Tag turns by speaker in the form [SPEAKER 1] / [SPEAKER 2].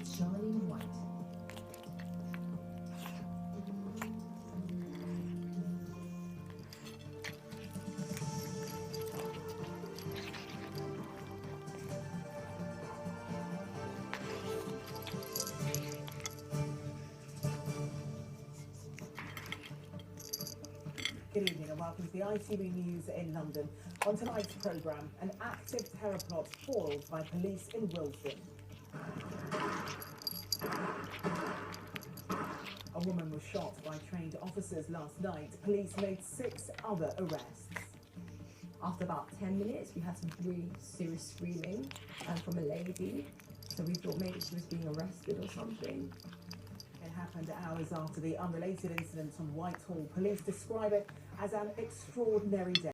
[SPEAKER 1] with Charlene White.
[SPEAKER 2] Good evening and welcome to the ITV News in London. On tonight's programme, an active terror plot foiled by police in Wilson. A woman was shot by trained officers last night. Police made 6 other arrests.
[SPEAKER 3] After about 10 minutes, we had some really serious screaming from a lady. So we thought maybe she was being arrested or something.
[SPEAKER 2] It happened hours after the unrelated incident on Whitehall. Police describe it as an extraordinary day.